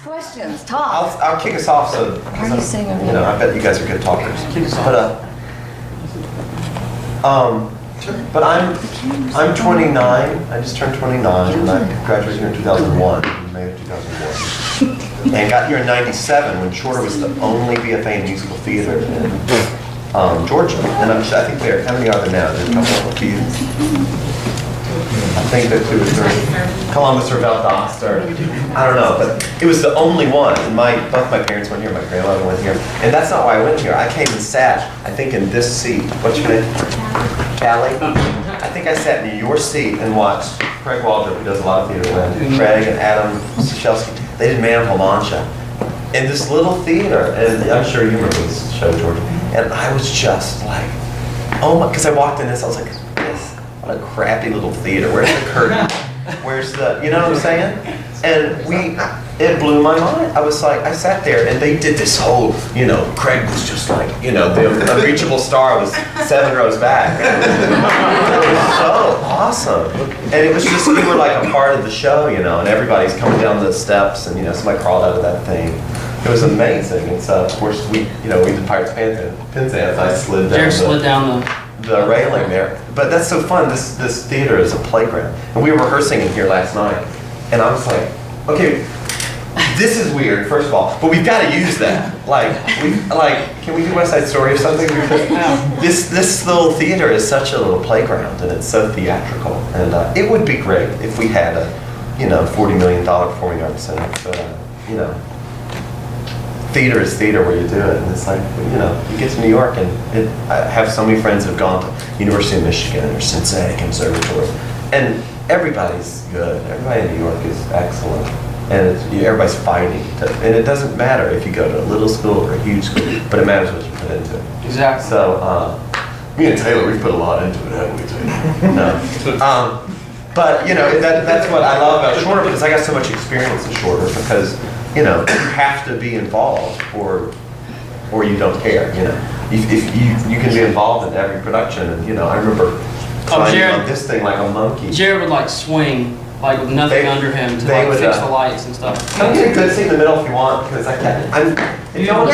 questions, talk. I'll kick us off. So, Why are you sitting over there? I bet you guys are good talkers. Kick us off. But I'm 29. I just turned 29, and I graduated here in 2001, in May of 2001, and got here in '97 when Shorter was the only BFA in musical theater in Georgia. And I think how many are there now? There's a couple of few. I think that 2 or 3. Columbus or Valdosta, I don't know, but it was the only one. And both my parents went here, my grandmother went here, and that's not why I went here. I came and sat, I think, in this seat. What's your name? Callie? I think I sat in your seat and watched Craig Waldrop, who does a lot of theater with Craig and Adam Sashelsky. They did Man of La Mancha in this little theater, and I'm sure you remember this show, George. And I was just like, oh my, because I walked in this, I was like, what a crappy little theater. Where's the curtain? Where's the, you know what I'm saying? And it blew my mind. I was like, I sat there and they did this whole, Craig was just like, the unreachable star was 7 rows back. It was so awesome. And it was just, we were like a part of the show, and everybody's coming down the steps and, somebody crawled out of that thing. It was amazing. And so, of course, we did Pirates Penzance. I slid down. Jared slid down the railing there. But that's so fun. This theater is a playground. And we were rehearsing in here last night. And I was like, okay, this is weird, first of all, but we've got to use that. Can we do West Side Story or something? Because this little theater is such a little playground and it's so theatrical. And it would be great if we had a, $40 million performing arts center. But, theater is theater where you do it, and it's like, you get to New York, and I have so many friends who have gone to University of Michigan or Cincinnati Conservatory, and everybody's good. Everybody in New York is excellent, and everybody's fighting. And it doesn't matter if you go to a little school or a huge school, but it matters what you put into it. Exactly. So, me and Taylor, we've put a lot into it, haven't we, Taylor? No. But, that's what I love about Shorter, because I got so much experience in Shorter, because you have to be involved or you don't care, If you can be involved in every production, and I remember climbing on this thing like a monkey. Jared would swing with nothing under him to fix the lights and stuff. Come get a good seat in the middle if you want, because I can't. If you don't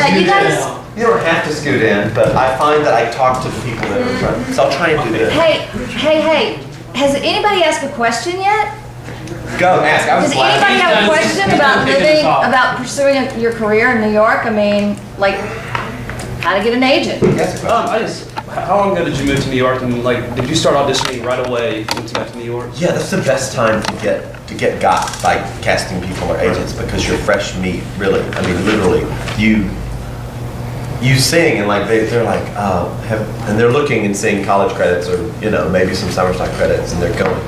you don't have to scoot in, but I find that I talk to the people that are in front, so I'll try and do this. Hey, has anybody asked a question yet? Go, ask. I was Does anybody have a question about pursuing your career in New York? I mean, how to get an agent? Yes, how long ago did you move to New York, and did you start auditioning right away once you got to New York? Yeah, that's the best time to get got by casting people or agents, because you're fresh meat, really. I mean, literally, you sing and they're like, and they're looking and seeing college credits or maybe some summer stock credits, and they're going,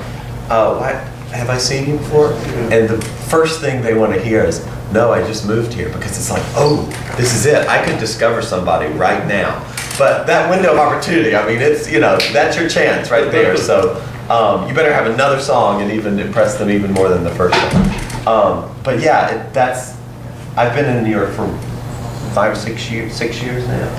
what? Have I seen you before? And the first thing they want to hear is, no, I just moved here, because it's like, oh, this is it. I could discover somebody right now. But that window of opportunity, I mean, it's, that's your chance right there. So you better have another song and even impress them even more than the first one. But yeah, I've been in New York for 5 or 6 years now.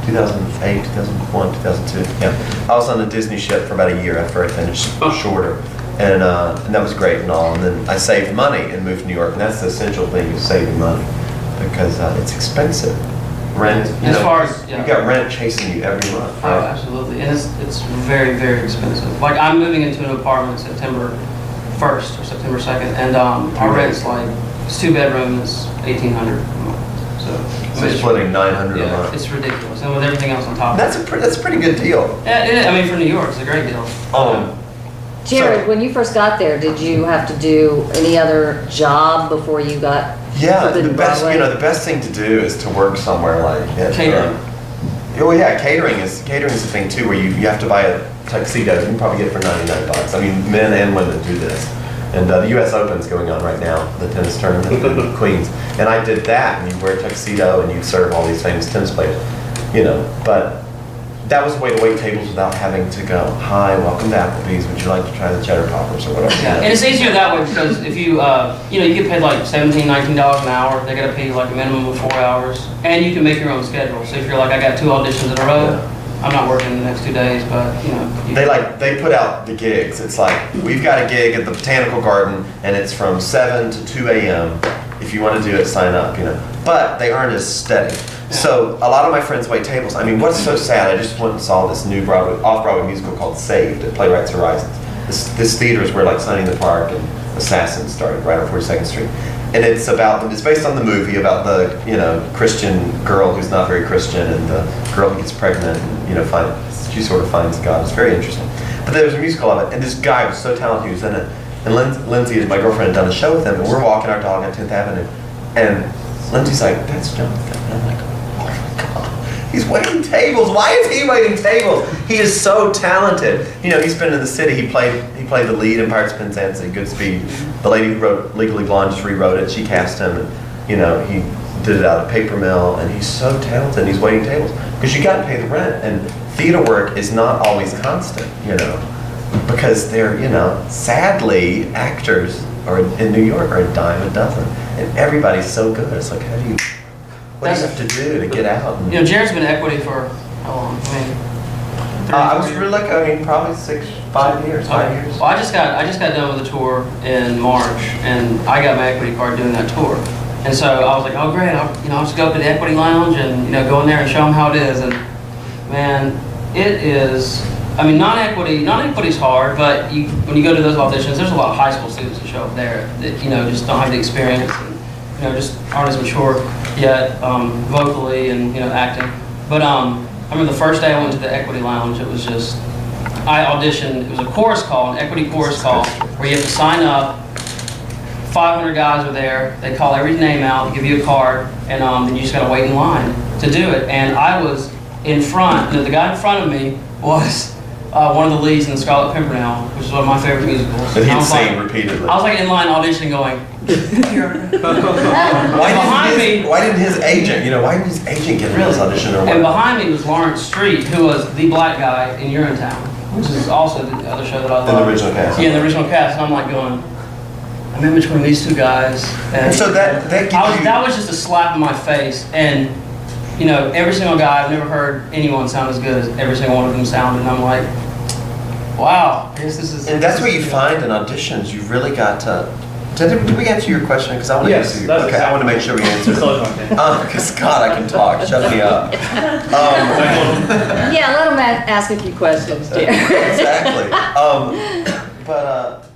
2008, 2001, 2002. Yeah, I was on the Disney ship for about a year after I finished Shorter. And that was great and all. And then I saved money and moved to New York. And that's the essential thing, is saving money, because it's expensive. Rent, you got rent chasing you every month. Right? Oh, absolutely. And it's very, very expensive. I'm moving into an apartment September 1st or September 2nd, and our rent's it's 2 bedrooms, $1,800 a month. So you're splitting $900 a month. It's ridiculous. And with everything else on top of it. That's a pretty good deal. Yeah, I mean, for New York, it's a great deal. Jared, when you first got there, did you have to do any other job before you got? Yeah, the best thing to do is to work somewhere like catering. Catering is a thing too, where you have to buy a tuxedo. You can probably get it for $99. I mean, men and women do this. And the U.S. Open's going on right now, the tennis tournament in Queens. And I did that, and you wear a tuxedo and you serve all these famous tennis players, But that was a way to wait tables without having to go, hi, welcome to Applebee's, would you like to try the cheddar poppers or whatever. Yeah, and it's easier that way, because if you, you get paid $17, $19 an hour, they gotta pay you a minimum of 4 hours, and you can make your own schedule. So if you're I got 2 auditions in a row, I'm not working the next 2 days, but They put out the gigs. It's we've got a gig at the Botanical Garden, and it's from 7 to 2 a.m. if you want to do it, sign up, you know. But they aren't as steady. So a lot of my friends wait tables. I mean, what's so sad, I just went and saw this new off-Broadway musical called Saved at Playwrights Horizons. This theater is where like Sunny in the Park and Assassins started, right on 42nd Street. And it's based on the movie about the, you know, Christian girl who's not very Christian and the girl who gets pregnant and, you know, she sort of finds God. It's very interesting. But there was a musical of it, and this guy was so talented, he was in it. And Lindsay, my girlfriend, had done a show with him, and we're walking our dog on 10th Avenue. And Lindsay's like, "That's Jonathan." And I'm like, "Oh my God, he's waiting tables. Why is he waiting tables? He is so talented." You know, he's been in the city. He played the lead in Pirates of Penzance, Goodspeed. The lady who wrote Legally Blonde just rewrote it. She cast him, and you know, he did it out of Paper Mill, and he's so talented. He's waiting tables because you got to pay the rent, and theater work is not always constant. You know, because they're, you know, sadly, actors in New York are a dime a dozen, and everybody's so good. It's like, what do you have to do to get out? You know, Jared's been in equity for how long? I mean, I was really lucky. I mean, probably 5 years. Well, I just got done with a tour in March, and I got my equity card doing that tour. And so I was like, oh great, I'll just go up to the equity lounge and, you know, go in there and show them how it is. And man, it is. I mean, non-equity's hard, but when you go to those auditions, there's a lot of high school students who show up there that, you know, just don't have the experience and, you know, just aren't as mature yet vocally and, you know, acting. But I remember the first day I went to the equity lounge, it was just, I auditioned, it was a chorus call, an equity chorus call, where you have to sign up. 500 guys are there, they call every name out, give you a card, and then you just gotta wait in line to do it. And I was in front, the guy in front of me was one of the leads in Scarlet Pimpernel, which is one of my favorite musicals. But he'd sing repeatedly. I was like in line auditioning going, why didn't his agent get him this audition or what? And behind me was Lawrence Street, who was the black guy in Urinetown, which is also the other show that I love. In the original cast. Yeah, in the original cast. And I'm like going, I'm in between these two guys. And so that was just a slap in my face. And you know, every single guy, I've never heard anyone sound as good as every single one of them sounded. And I'm like, wow, I guess this is. And that's what you find in auditions. You've really got to. Did we answer your question? Because I want to Yes, answer. that's Okay, exactly. I want to make sure we answer. Because God, I can talk. Shut me up. Yeah, let them ask a few questions, dear. Exactly. But